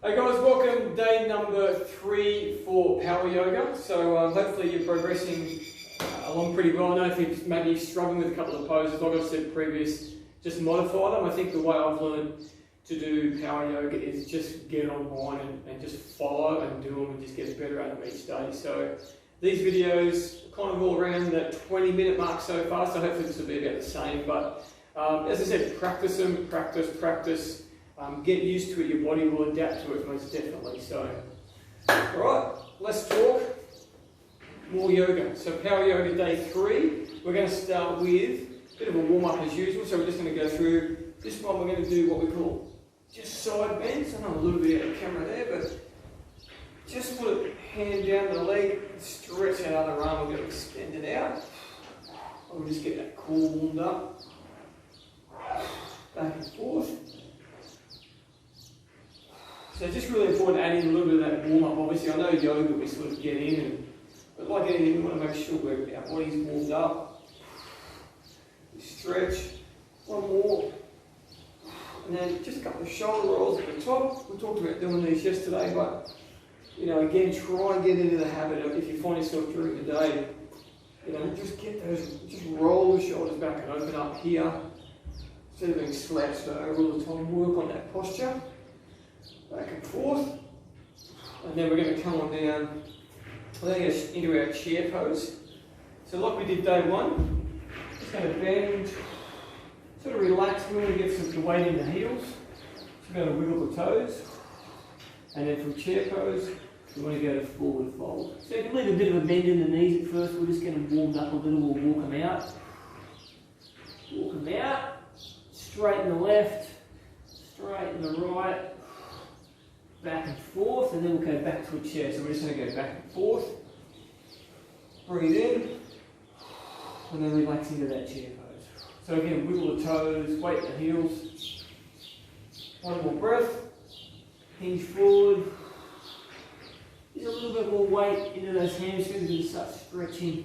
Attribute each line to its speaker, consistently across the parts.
Speaker 1: Hey guys, welcome day number 3 for Power Yoga. So hopefully you're progressing along pretty well. I know if you're maybe struggling with a couple of poses, like I said previous, just modify them. I think the way I've learned to do Power Yoga is just get online and just follow and do them and just get better at them each day. So these videos are kind of all around the 20-minute mark so far, so hopefully this will be about the same. But as I said, practice them, practice. Get used to it, your body will adapt to it most definitely. So, alright, let's talk more yoga. So Power Yoga day 3, we're going to start with a bit of a warm up as usual. So we're just going to go through this one. We're going to do what we call just side bends. I know a little bit out of camera there, but just put a hand down the leg, stretch out other arm, we're going to extend it out. We'll just get that core warmed up, back and forth. So it's just really important adding a little bit of that warm-up. Obviously, I know yoga we sort of get in, but like anything, we want to make sure our body's warmed up. We stretch. One more. And then just a couple of shoulder rolls at the top. We talked about doing these yesterday, but again, try and get into the habit of, if you find yourself during the day, just get those, just roll the shoulders back and open up here. Instead of being slouched over all the time, work on that posture. Back and forth, and then we're going to come on down. We're going to go into our chair pose. So like we did day 1, just going to bend, sort of relax. We want to get some weight in the heels. So we're going to wiggle the toes, and then from chair pose, we want to go to forward fold. So you can leave a bit of a bend in the knees at first. We're just getting warmed up a little. We'll walk them out. Walk them out. Straighten the left, straighten the right. Back and forth, and then we'll go back to a chair. So we're just going to go back and forth. Breathe in, and then relax into that chair pose. So again, wiggle the toes, weight the heels. One more breath. Hinge forward. Just a little bit more weight into those hamstrings as we start stretching,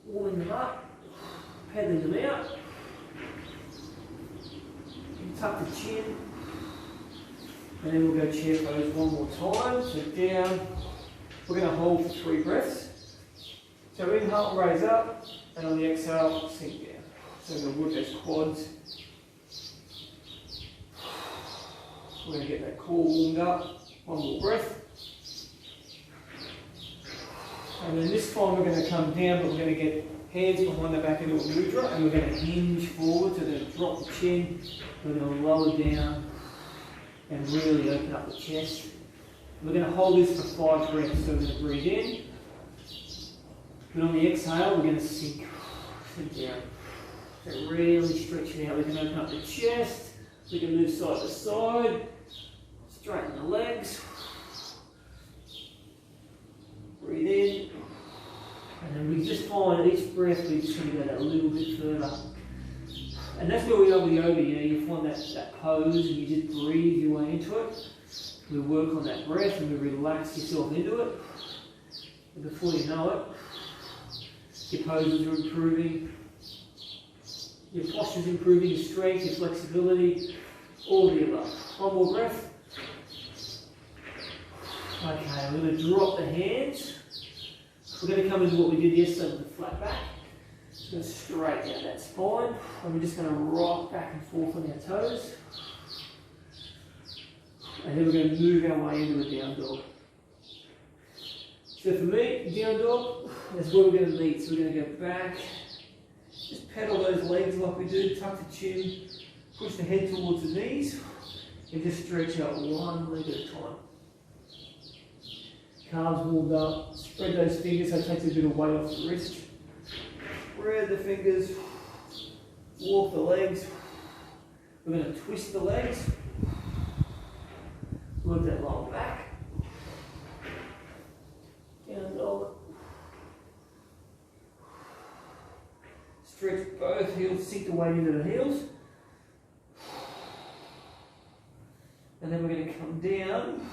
Speaker 1: warming them up, pedaling them out. Tuck the chin. And then we'll go chair pose one more time. So down. We're going to hold for 3 breaths. So inhale, raise up, and on the exhale, sink down. So we're going to work those quads. We're going to get that core warmed up. One more breath. And then this time we're going to come down, but we're going to get hands behind the back into a mudra, and we're going to hinge forward. So we're going to drop the chin. We're going to lower down. And really open up the chest. We're going to hold this for 5 breaths. So we're going to breathe in. And on the exhale, we're going to sink down. So really stretching out. We can open up the chest. We can move side to side. Straighten the legs. Breathe in. And then we just find each breath, we just want to go that little bit further. And that's where we are with yoga, you find that pose and you just breathe your way into it. We work on that breath and we relax yourself into it. And before you know it, your poses are improving, your posture's improving, your strength, your flexibility, all of the above. One more breath. Okay, we're going to drop the hands. We're going to come into what we did yesterday with the flat back. Just going to straighten out that spine, and we're just going to rock back and forth on our toes. And then we're going to move our way into a down dog. So for me, down dog, that's where we're going to meet. So we're going to go back, just pedal those legs like we do, tuck the chin, push the head towards the knees, and just stretch out one leg at a time. Calves warmed up, spread those fingers so it takes a bit of weight off the wrist. Spread the fingers, walk the legs. We're going to twist the legs, work that lower back, down dog. Stretch both heels, sink the weight into the heels. And then we're going to come down,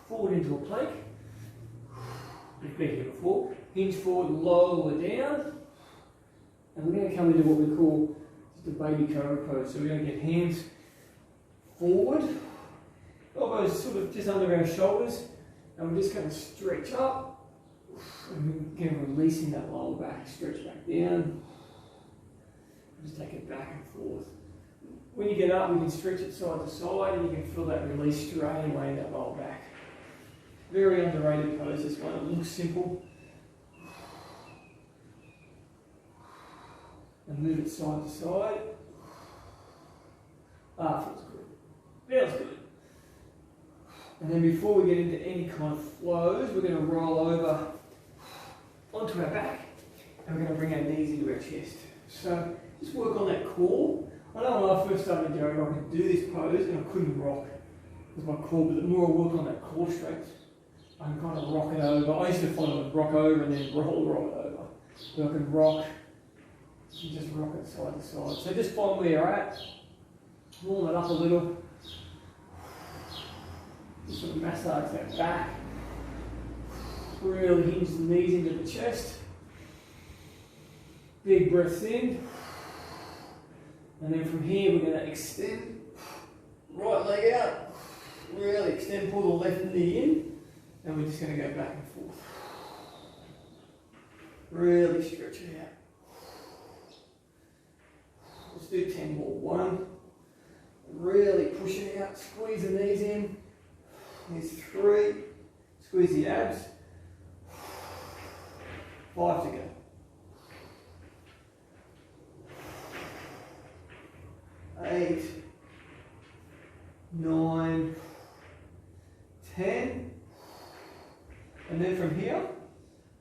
Speaker 1: forward into a plank. We've been here before. Hinge forward, lower down. And we're going to come into what we call just a baby cobra pose. So we're going to get hands forward, Elbows sort of just under our shoulders, and we're just going to stretch up, and again releasing that lower back, stretch back down, just take it back and forth. When you get up, you can stretch it side to side, and you can feel that release straight away in that lower back. Very underrated pose, this one. It looks simple. And move it side to side. Feels good. Feels good. And then before we get into any kind of flows, we're going to roll over onto our back, and we're going to bring our knees into our chest. So just work on that core. I know when I first started yoga, I could do this pose and I couldn't rock with my core, but the more I work on that core strength, I can kind of rock it over. I used to find I would rock over and then roll it over. But I can rock and just rock it side to side. So just find where you're at, warm it up a little. Just sort of massage that back. Really hinge the knees into the chest. Big breaths in. And then from here we're going to extend. Right leg out. Really extend, pull the left knee in. And we're just going to go back and forth. Really stretch it out. Let's do 10 more. 1. Really push it out. Squeeze the knees in. Here's 3. Squeeze the abs. 5 to go. 8, 9, 10. And then from here,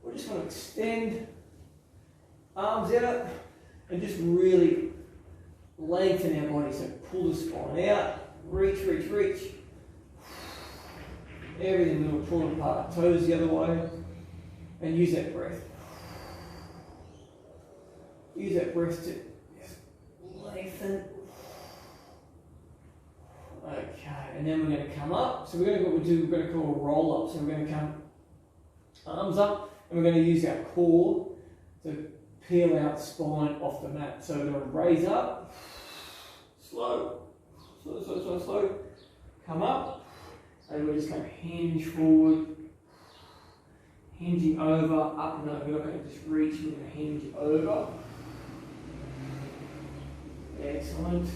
Speaker 1: we're just going to extend arms out and just really lengthen our body. So pull the spine out, reach, reach, reach. Everything little pulling apart, toes the other way, and use that breath. Use that breath to lengthen. Okay, and then we're going to come up. So we're going to call a roll up. So we're going to come arms up, and we're going to use our core to peel out the spine off the mat. So we're going to raise up, slow, slow, slow, slow, slow, come up, and we're just going to hinge forward, hinging over, up and over. We're not going to just reach, we're going to hinge over. Excellent.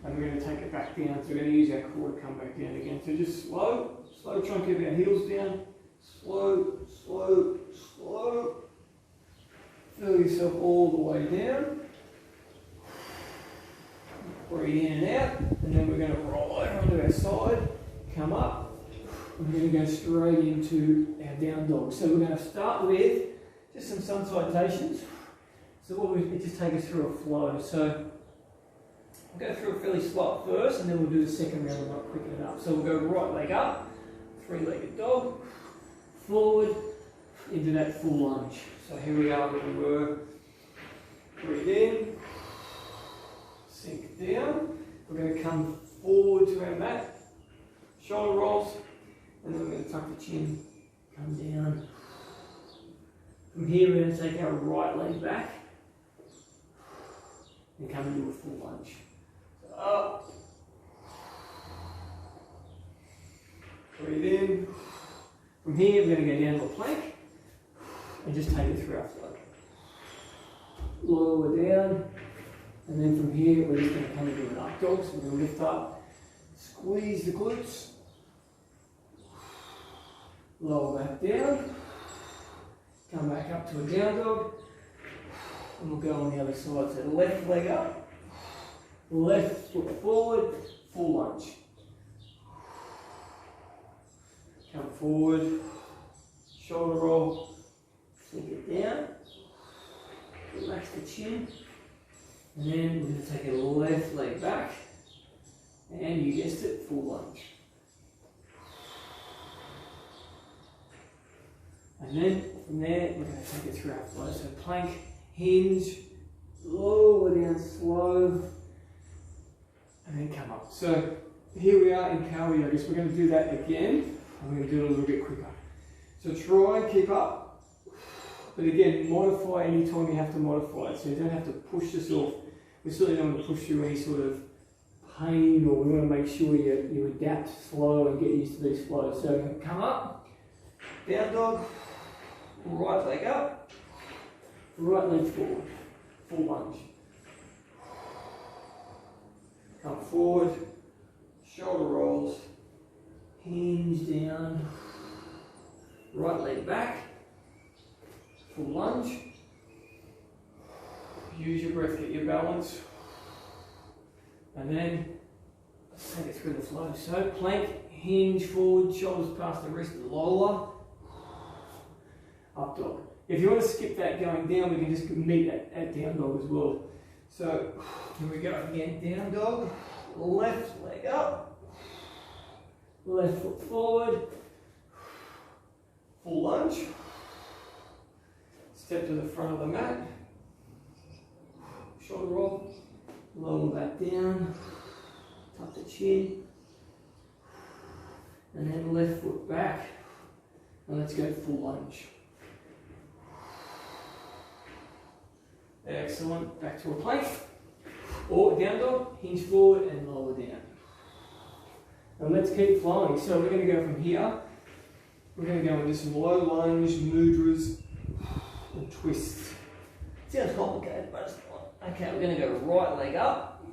Speaker 1: And we're going to take it back down. So we're going to use our core to come back down again. So just slow, slow, try and keep our heels down. Slow, slow, slow. Feel yourself all the way down. Breathe in and out. And then we're going to roll over onto our side, come up. And we're going to go straight into our down dog. So we're going to start with just some sun salutations. So what we just take us through a flow. So we'll go through a fairly slow first, and then we'll do the second round. We're not quicken it up. So we'll go right leg up, 3-legged dog, forward into that full lunge. So here we are where we were. Breathe in, sink down. We're going to come forward to our mat, shoulder rolls, and then we're going to tuck the chin, come down. From here we're going to take our right leg back and come into a full lunge. So up, breathe in. From here we're going to go down to a plank and just take it through our flow. Lower down, and then from here we're just going to come into an up dog. So we're going to lift up, squeeze the glutes, lower back down, come back up to a down dog, and we'll go on the other side. So the left leg up, left foot forward, full lunge. Come forward, shoulder roll, sink it down, relax the chin, and then we're going to take a left leg back, and you guessed it, full lunge. And then from there, we're going to take it through our flow. So plank, hinge, lower down slow, and then come up. So here we are in Power Yoga. So we're going to do that again. I'm going to do it a little bit quicker. So try and keep up, but again, modify anytime you have to modify it. So you don't have to push yourself. We certainly don't want to push through any sort of pain, or we want to make sure you adapt slow and get used to these flows. So come up, down dog, right leg up, right leg forward, full lunge. Come forward, shoulder rolls, hinge down, right leg back, full lunge. Use your breath, get your balance. And then let's take it through the flow. So plank, hinge forward, shoulders past the wrist, lower, up dog. If you want to skip that going down, we can just meet at down dog as well. So here we go again, down dog, left leg up, left foot forward, full lunge, step to the front of the mat, shoulder roll, lower that down, tuck the chin, and then left foot back, and let's go full lunge. Excellent, back to a plank, or down dog, hinge forward and lower down. And let's keep flowing. So we're going to go from here, we're going to go into some low lunge, mudras, and twists. Sounds complicated, but it's not. Okay, we're going to go right leg up,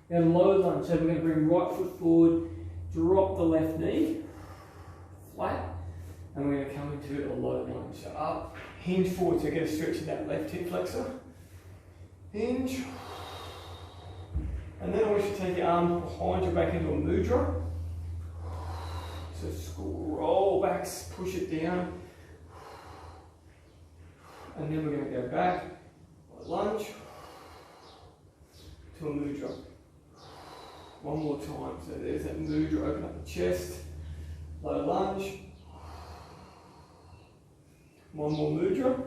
Speaker 1: and low lunge. So we're going to bring right foot forward, drop the left knee, flat, and we're going to come into a low lunge. So up, hinge forward, so get a stretch of that left hip flexor. Hinge, and then I want you to take your arm behind your back into a mudra. So scroll back, push it down, and then we're going to go back, lunge to a mudra. One more time. So there's that mudra, open up the chest, low lunge. One more mudra.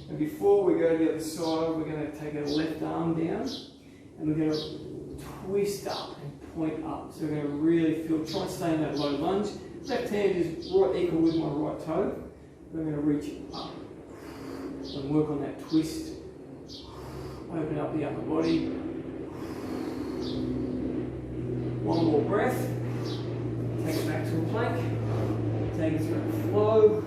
Speaker 1: And before we go to the other side, we're going to take our left arm down and we're going to twist up and point up. So we're going to really feel, try and stay in that low lunge. Left hand is right equal with my right toe. We're going to reach up and work on that twist. Open up the upper body. One more breath. Take it back to a plank. Take it through the flow.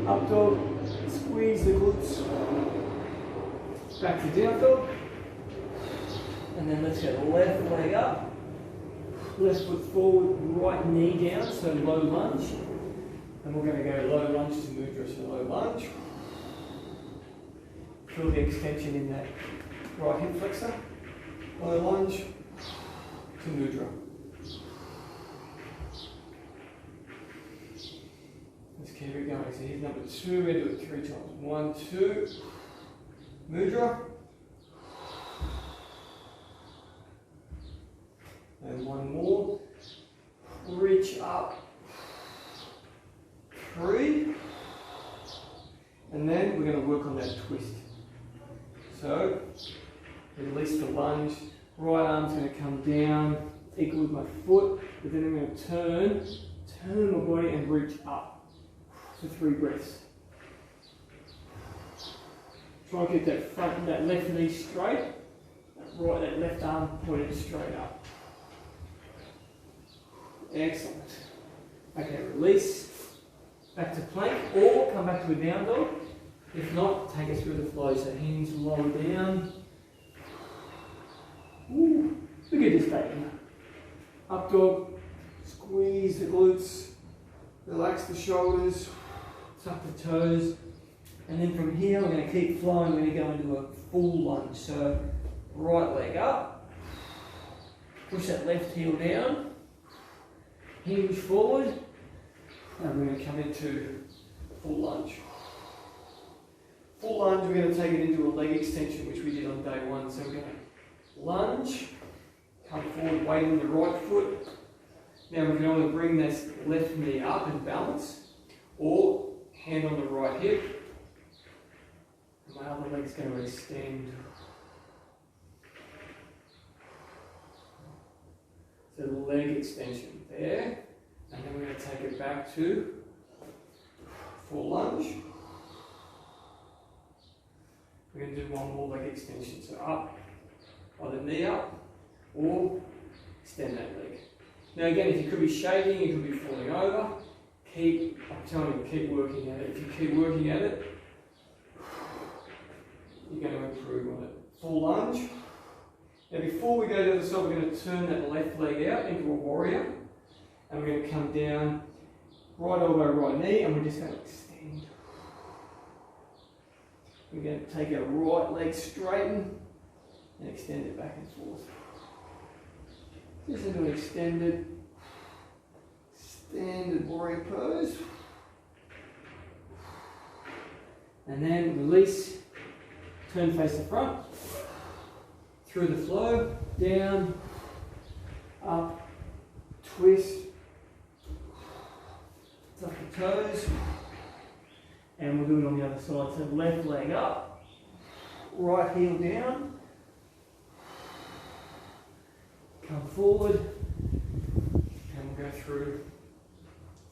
Speaker 1: Up dog. Squeeze the glutes. Back to down dog. And then let's go left leg up. Left foot forward, right knee down, so low lunge. And we're going to go low lunge to mudra, so low lunge. Feel the extension in that right hip flexor. Low lunge to mudra. Let's keep it going. So here's number 2. We're going to do it 3 times. 1, 2. Mudra. And one more. Reach up. 3. And then we're going to work on that twist. So, release the lunge. Right arm's going to come down, equal with my foot, but then I'm going to turn my body and reach up. So 3 breaths. Try and get that left knee straight, that left arm pointed straight up. Excellent. Okay, release. Back to plank, or come back to a down dog. If not, take us through the flow. So hands lower down. Ooh, look at this baby. Up dog, squeeze the glutes, relax the shoulders, tuck the toes. And then from here, we're going to keep flowing. We're going to go into a full lunge. So right leg up, push that left heel down, hinge forward, and we're going to come into full lunge. Full lunge, we're going to take it into a leg extension, which we did on day 1. So we're going to lunge, come forward, weight on the right foot. Now we can either bring this left knee up and balance, or hand on the right hip. My other leg's going to extend. So the leg extension there. And then we're going to take it back to full lunge. We're we're going to do one more leg extension. So up, either knee up, or extend that leg. Now again, if you could be shaking, you could be falling over, I'm telling you, keep working at it. If you keep working at it, you're going to improve on it. Full lunge. Now before we go to the other side, we're going to turn that left leg out into a warrior. And we're going to come down, right elbow, right knee, and we're just going to extend. We're going to take our right leg straighten and extend it back and forth. Just into an extended warrior pose. And then release, turn face to front, through the flow, down, up, twist, tuck the toes, and we'll do it on the other side. So left leg up, right heel down, come forward, and we'll go through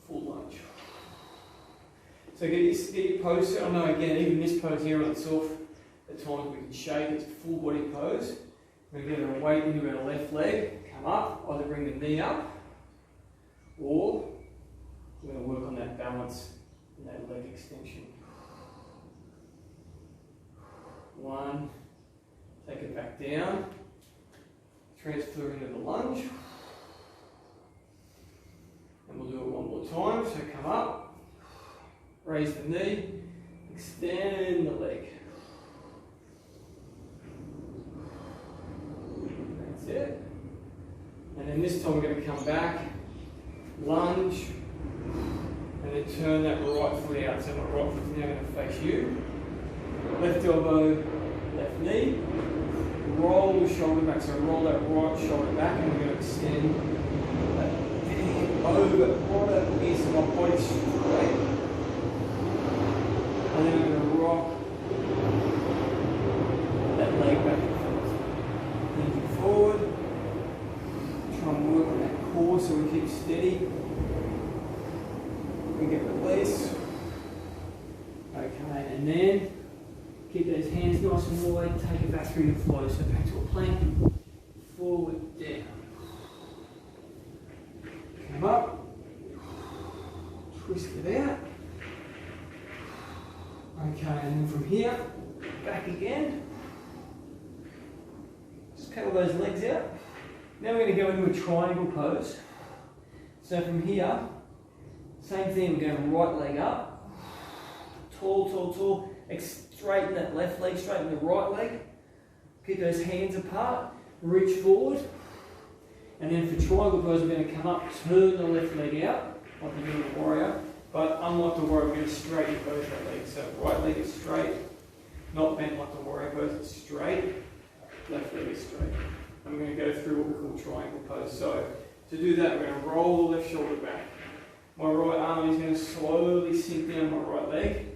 Speaker 1: full lunge. So get your pose. I know again, even this pose here on itself, at times we can shake. It's a full body pose. We're going to get our weight into our left leg, come up, either bring the knee up, or we're going to work on that balance and that leg extension. One, take it back down, transfer into the lunge, and we'll do it one more time. So come up, raise the knee, extend the leg. That's it. And then this time we're going to come back, lunge, and then turn that right foot out. So my right foot's now going to face you. Left elbow, left knee. Roll the shoulder back. So roll that right shoulder back, and we're going to extend that hand over, right over here, so my body's straight. And then we're going to rock that leg back and forth. Lean forward. Try and work on that core so we keep steady. We get release. Okay, and then keep those hands nice and wide, take it back through your flow. So back to a plank, forward, down. Come up, twist it out. Okay, and then from here, back again. Just pedal those legs out. Now we're going to go into a triangle pose. So from here, same thing, we're going right leg up. Tall, tall, tall. Straighten that left leg, straighten the right leg. Keep those hands apart. Reach forward. And then for triangle pose, we're going to come up, turn the left leg out, like we do in the warrior. But unlike the warrior, we're going to straighten both our legs. So right leg is straight, not bent like the warrior pose, it's straight. Left leg is straight. And we're going to go through what we call triangle pose. So to do that, we're going to roll the left shoulder back. My right arm is going to slowly sink down my right leg,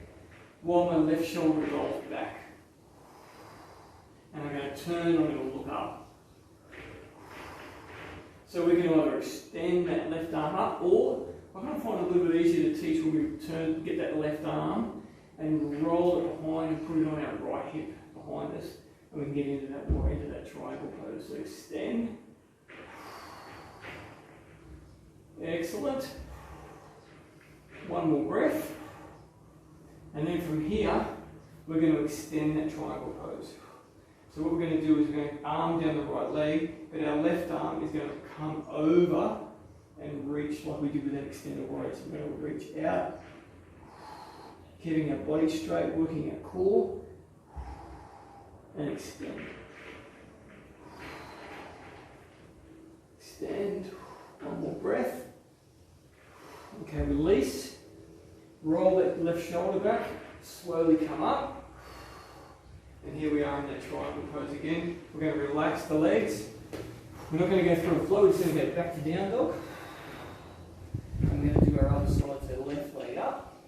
Speaker 1: while my left shoulder rolls back. And I'm going to turn, I'm going to look up. So we can either extend that left arm up, or I kind of find it a little bit easier to teach when we get that left arm and roll it behind and put it on our right hip behind us. And we can get into that more into that triangle pose. So extend. Excellent. One more breath. And then from here, we're going to extend that triangle pose. So what we're going to do is we're going to arm down the right leg, but our left arm is going to come over and reach like we did with that extended warrior. So we're going to reach out, keeping our body straight, working our core, and extend. Extend. One more breath. Okay, release. Roll that left shoulder back, slowly come up. And here we are in that triangle pose again. We're going to relax the legs. We're not going to go through a flow, we're just going to go back to down dog. I'm going to do our other side, so left leg up.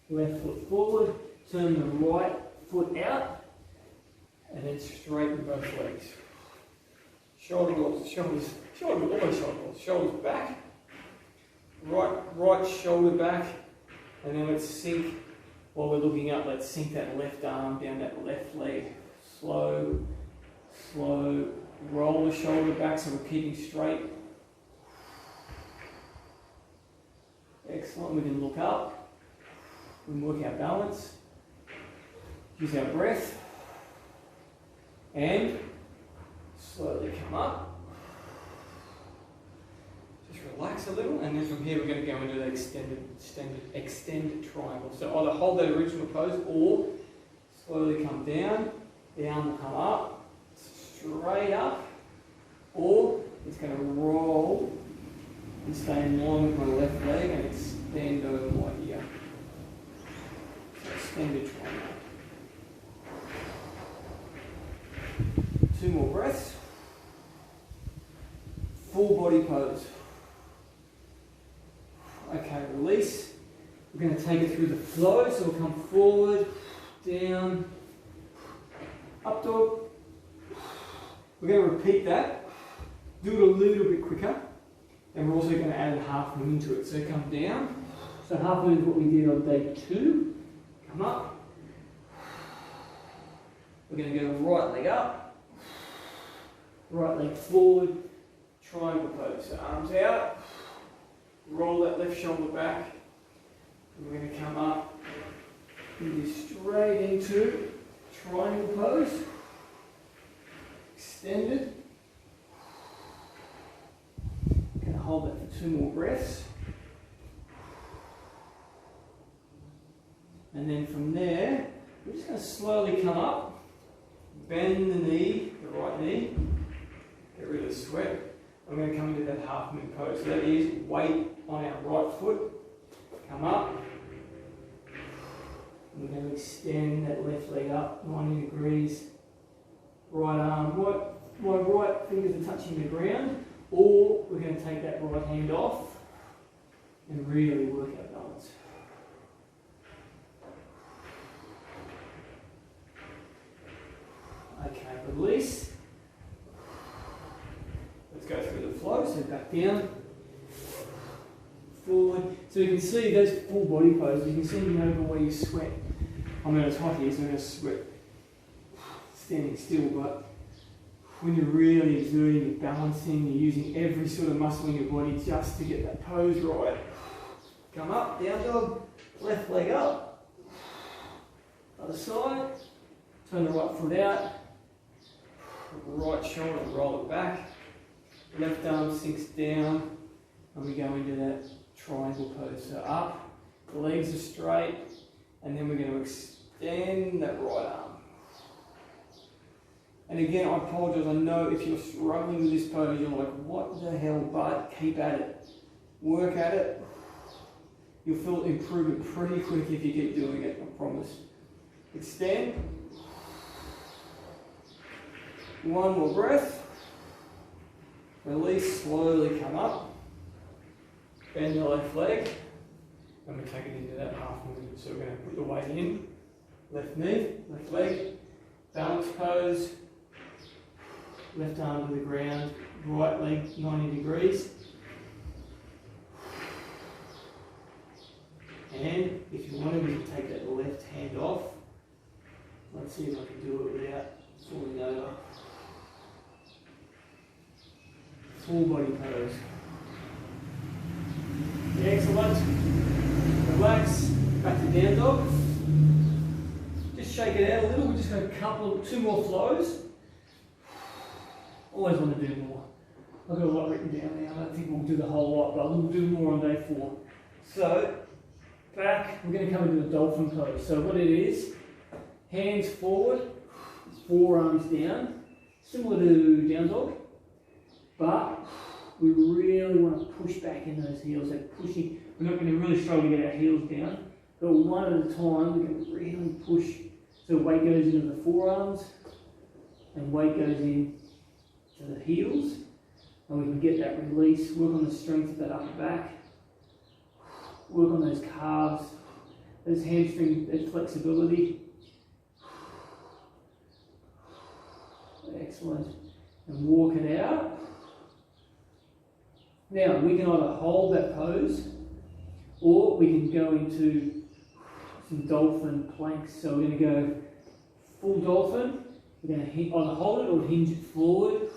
Speaker 1: Left foot forward, turn the right foot out, and then straighten both legs. Shoulder rolls, almost shoulder rolls, shoulders back. Right shoulder back, and then let's sink While we're looking up, let's sink that left arm down that left leg. Slow, slow. Roll the shoulder back so we're keeping straight. Excellent. We can look up. We can work our balance. Use our breath. And slowly come up. Just relax a little, and then from here we're going to go into the extended triangle. So either hold that original pose or slowly come down. The arm will come up, straight up, or it's going to roll and stay in line with my left leg and extend over like here. So extended triangle. 2 more breaths. Full body pose. Okay, release. We're going to take it through the flow, so we'll come forward, down, up dog. We're going to repeat that. Do it a little bit quicker. And we're also going to add a half moon to it. So come down. So half moon is what we did on day 2. Come up. We're going to go right leg up. Right leg forward. Triangle pose. So arms out. Roll that left shoulder back. And we're going to come up. And go straight into triangle pose. Extended. Going to hold that for 2 more breaths. And then from there, we're just going to slowly come up, bend the knee, the right knee, get rid of the sweat. I'm going to come into that half moon pose. So that is weight on our right foot. Come up. We're going to extend that left leg up 90 degrees. Right arm, my right fingers are touching the ground, or we're going to take that right hand off and really work our balance. Okay, release. Let's go through the flow, so back down, forward. So you can see those full body poses, you can see over where you sweat. I'm going to type here, so I'm going to sweat standing still, but when you're really exerting, you're balancing, you're using every sort of muscle in your body just to get that pose right. Come up, down dog, left leg up, other side, turn the right foot out, right shoulder, roll it back, left arm sinks down, and we go into that triangle pose. So up, the legs are straight, and then we're going to extend that right arm. And again, I apologise, I know if you're struggling with this pose, you're like, what the hell, but keep at it. Work at it. You'll feel improvement pretty quick if you keep doing it, I promise. Extend. 1 more breath. Release, slowly come up. Bend the left leg. And we take it into that half movement. So we're going to put the weight in. Left knee, left leg. Balance pose. Left arm to the ground. Right leg 90 degrees. And if you want to, you can take that left hand off. Let's see if I can do it without falling over. Full body pose. Excellent. Relax. Back to down dog. Just shake it out a little. We're just going to 2 more flows. Always want to do more. I've got a lot written down now. I don't think we'll do the whole lot, but we'll do more on day 4. So, back. We're going to come into the dolphin pose. So what it is, hands forward, forearms down, similar to down dog. But we really want to push back in those heels. So pushing, we're not going to really struggle to get our heels down, but one at a time, we're going to really push. So weight goes into the forearms, and weight goes in to the heels, and we can get that release, work on the strength of that upper back, work on those calves, those hamstring, that flexibility. Excellent. And walk it out. Now, we can either hold that pose, or we can go into
Speaker 2: some dolphin planks. So we're going to go full dolphin. We're going to either hold it or hinge it forward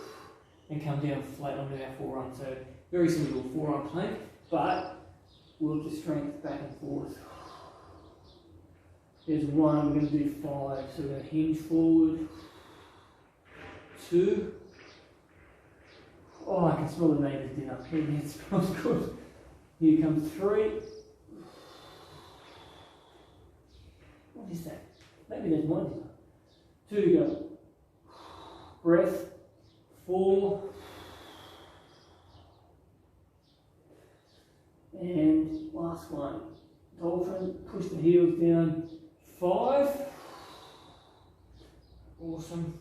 Speaker 2: and come down flat onto our forearm. So very similar to a forearm plank, but work the strength back and forth. There's one, we're going to do 5. So we're going to hinge forward. 2. Oh, I can smell the neighbour's dinner. It smells good. Here comes 3. What is that? Maybe there's my dinner. 2 to go. Breath. 4. And last one. Dolphin. Push the heels down. 5. Awesome.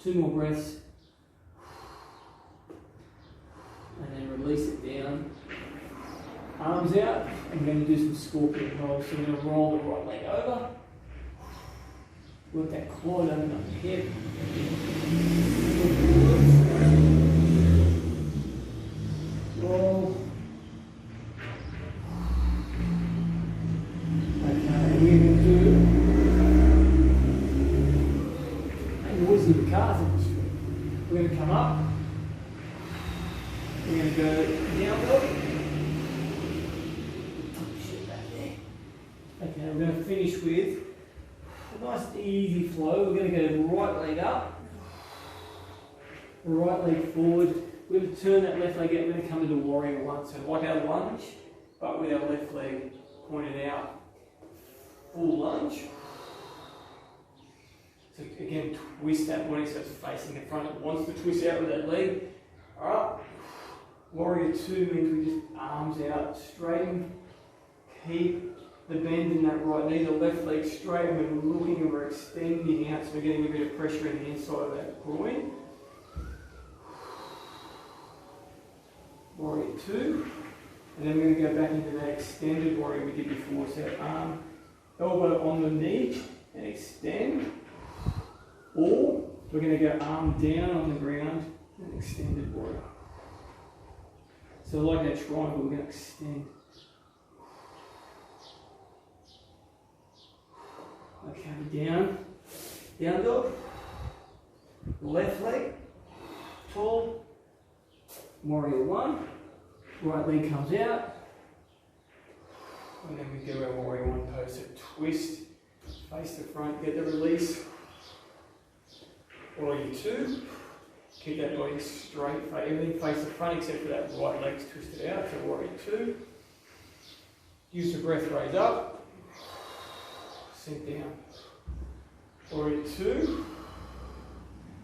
Speaker 2: 2 more breaths. And then release it down. Arms out. And we're going to do some scorpion rolls. So we're going to roll the right leg over. Work that quad over the hip. Roll. Okay, we're going to do. And noisy of the cars in the street. We're going to come up. We're going to go down dog. Shit back there. Okay, we're going to finish with a nice easy flow. We're going to go right leg up, right leg forward. We're going to turn that left leg out. We're going to come into warrior 1. So like our lunge, but with our left leg pointed out. Full lunge. So again, twist that body so it's facing the front. It wants to twist out with that leg. Alright. Warrior 2 means we just arms out, straighten, keep the bend in that right knee, the left leg straight, and we're looking and we're extending out, so we're getting a bit of pressure in the inside of that groin. Warrior 2, and then we're going to go back into that extended warrior we did before. So arm, elbow on the knee and extend, or we're going to go arm down on the ground and extended warrior. So like that triangle, we're going to extend. Okay, down dog, left leg, tall, warrior 1, right leg comes out, and then we do our warrior 1 pose. So twist, face the front, get the release, warrior 2, keep that body straight, everything face the front except for that right leg's twisted out, so warrior 2, use the breath, raise up, sink down. Warrior 2,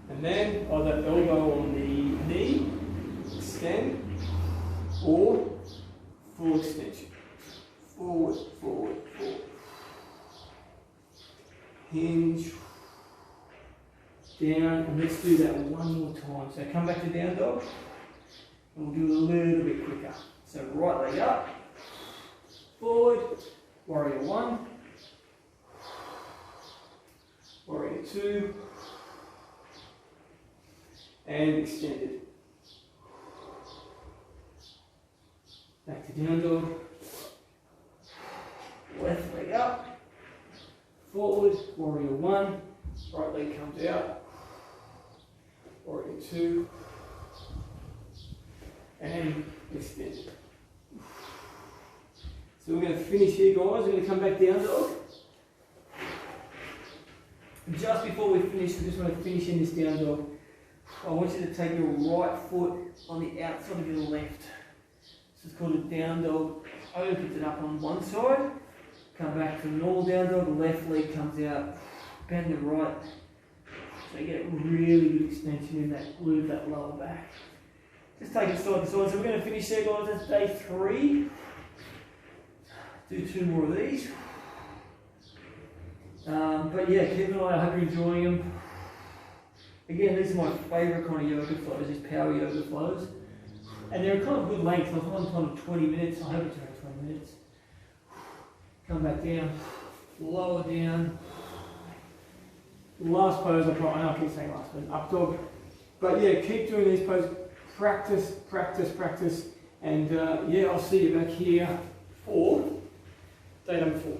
Speaker 2: and then either elbow on the knee, extend, or full extension. Forward, forward, forward. Hinge, down, and let's do that one more time. So come back to down dog, and we'll do it a little bit quicker. So right leg up, forward, warrior 1, warrior 2, and extended. Back to down dog. Left leg up, forward, warrior 1, right leg comes out, warrior 2, and extended. So we're going to finish here, guys. We're going to come back down dog. Just before we finish, we just want to finish in this down dog. I want you to take your right foot on the outside of your left. This is called a down dog. Opens it up on one side. Come back to normal down dog. The left leg comes out. Bend the right. So you get really good extension in that glute, that lower back. Just take it side to side. So we're going to finish there, guys. That's day 3. Do 2 more of these. But yeah, keep an eye. I hope you're enjoying them. Again, these are my favourite kind of yoga flows, these power yoga flows. And they're kind of good length. I'm on kind of 20 minutes. I hope it's around 20 minutes. Come back down, lower down. Last pose, I know I keep saying last pose, up dog. But yeah, keep doing these poses. Practice, practice, practice. And yeah, I'll see you back here for day number 4.